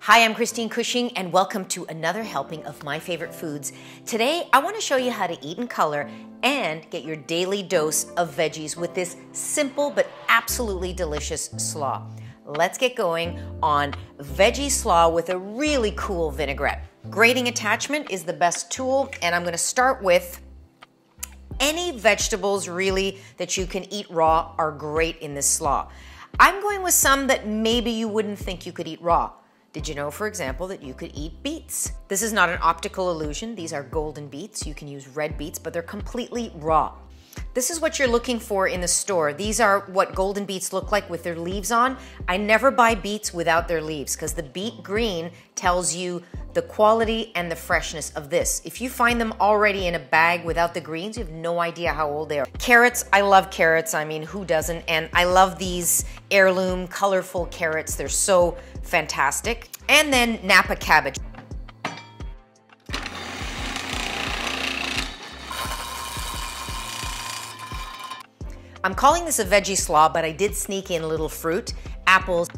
Hi, I'm Christine Cushing, and welcome to another helping of my favorite foods. Today, I want to show you how to eat in color and get your daily dose of veggies with this simple but absolutely delicious slaw. Let's get going on Veggie Slaw with a really cool vinaigrette. Grating attachment is the best tool, and I'm going to start with any vegetables really that you can eat raw are great in this slaw. I'm going with some that maybe you wouldn't think you could eat raw. Did you know, for example, that you could eat beets? This is not an optical illusion. These are golden beets. You can use red beets, but they're completely raw. This is what you're looking for in the store. These are what golden beets look like with their leaves on. I never buy beets without their leaves because the beet green tells you the quality and the freshness of this. If you find them already in a bag without the greens, you have no idea how old they are. Carrots, I love carrots. I mean, who doesn't? And I love these heirloom, colorful carrots. They're so fantastic. And then Nappa Cabbage. I'm calling this a veggie slaw, but I did sneak in a little fruit, apples.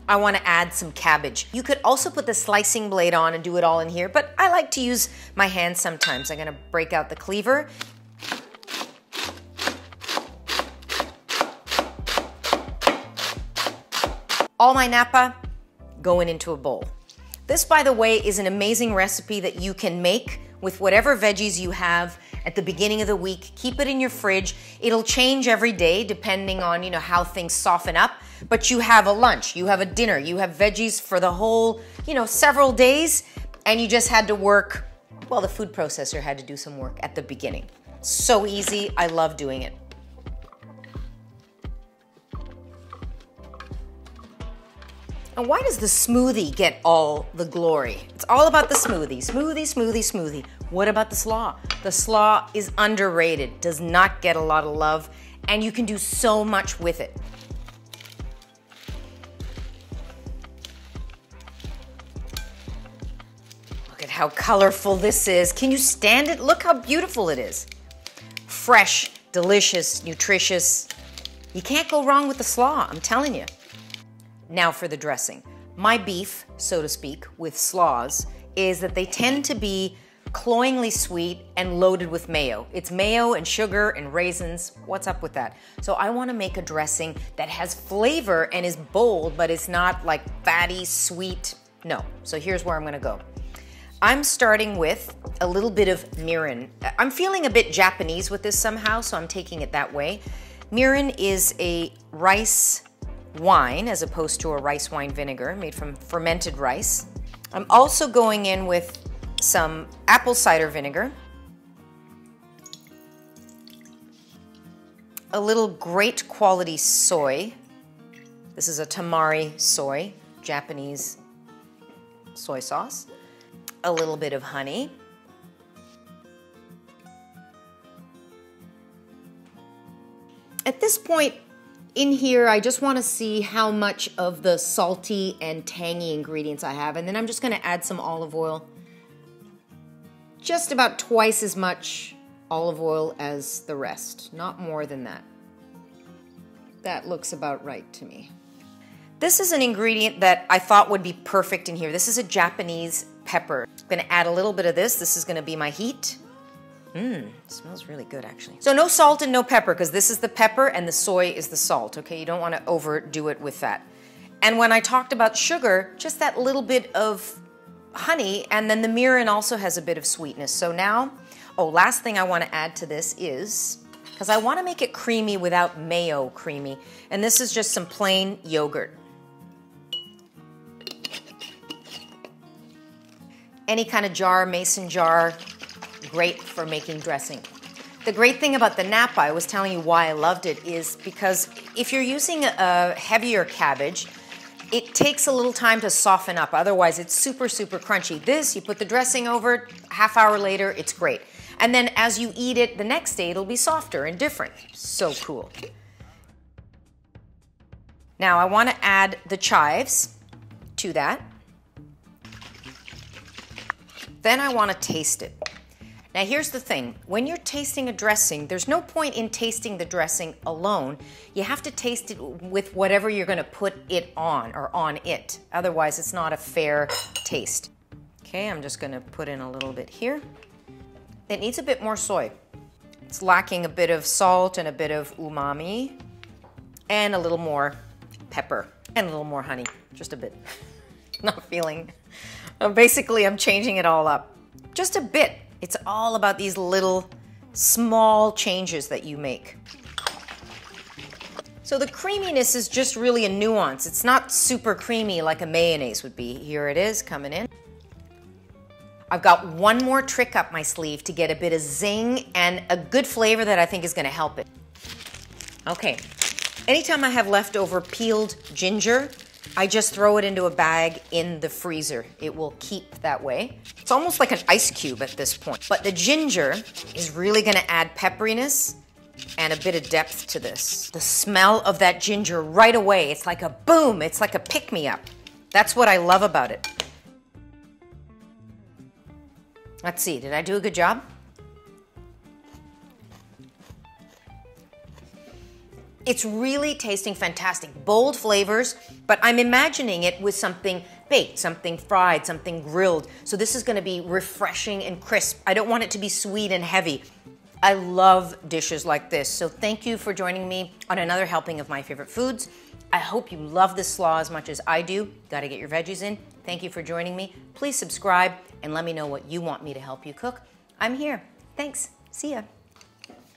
I want to add some cabbage. You could also put the slicing blade on and do it all in here, but I like to use my hands sometimes. I'm going to break out the cleaver. All my Nappa going into a bowl. This, by the way, is an amazing recipe that you can make with whatever veggies you have at the beginning of the week. Keep it in your fridge. It'll change every day depending on, how things soften up. But you have a lunch, you have a dinner, you have veggies for the whole, several days, and you just had to work, well, the food processor had to do some work at the beginning. So easy, I love doing it. And why does the smoothie get all the glory? It's all about the smoothie. Smoothie, smoothie, smoothie. What about the slaw? The slaw is underrated, does not get a lot of love, and you can do so much with it. Look at how colorful this is. Can you stand it? Look how beautiful it is. Fresh, delicious, nutritious. You can't go wrong with the slaw, I'm telling you. Now for the dressing. My beef, so to speak, with slaws is that they tend to be cloyingly sweet and loaded with mayo. It's mayo and sugar and raisins. What's up with that? So I want to make a dressing that has flavor and is bold, but it's not like fatty, sweet. No. So here's where I'm going to go. I'm starting with a little bit of mirin. I'm feeling a bit Japanese with this somehow, so I'm taking it that way. Mirin is a rice wine as opposed to a rice wine vinegar made from fermented rice. I'm also going in with some apple cider vinegar, a little great quality soy. This is a Tamari soy, Japanese soy sauce, a little bit of honey, at this point in here, I just want to see how much of the salty and tangy ingredients I have, and then I'm just going to add some olive oil. Just about twice as much olive oil as the rest, not more than that. That looks about right to me. This is an ingredient that I thought would be perfect in here. This is a Japanese pepper. I'm going to add a little bit of this. This is going to be my heat. It smells really good, actually. So no salt and no pepper, because this is the pepper and the soy is the salt, okay? You don't want to overdo it with that. And when I talked about sugar, just that little bit of honey, and then the mirin also has a bit of sweetness. So now, last thing I want to add to this is, because I want to make it creamy without mayo creamy, and this is just some plain yogurt. Any kind of jar, mason jar, great for making dressing. The great thing about the Nappa, I was telling you why I loved it, is because if you're using a heavier cabbage, it takes a little time to soften up. Otherwise, it's super, super crunchy. This, you put the dressing over it, half hour later, it's great. And then as you eat it the next day, it'll be softer and different. So cool. Now I want to add the chives to that. Then I want to taste it. Now here's the thing, when you're tasting a dressing, there's no point in tasting the dressing alone. You have to taste it with whatever you're gonna put it on or on it. Otherwise, it's not a fair taste. Okay, I'm just gonna put in a little bit here. It needs a bit more soy. It's lacking a bit of salt and a bit of umami and a little more pepper and a little more honey, just a bit. Not feeling, basically I'm changing it all up. Just a bit. It's all about these little small changes that you make. So the creaminess is just really a nuance. It's not super creamy like a mayonnaise would be. Here it is coming in. I've got one more trick up my sleeve to get a bit of zing and a good flavor that I think is gonna help it. Okay, anytime I have leftover peeled ginger, I just throw it into a bag in the freezer. It will keep that way. It's almost like an ice cube at this point. But the ginger is really gonna add pepperiness and a bit of depth to this. The smell of that ginger right away, it's like a boom, it's like a pick-me-up. That's what I love about it. Let's see, did I do a good job? It's really tasting fantastic. Bold flavors, but I'm imagining it with something baked, something fried, something grilled. So this is gonna be refreshing and crisp. I don't want it to be sweet and heavy. I love dishes like this. So thank you for joining me on another helping of my favorite foods. I hope you love this slaw as much as I do. Gotta get your veggies in. Thank you for joining me. Please subscribe and let me know what you want me to help you cook. I'm here. Thanks. See ya.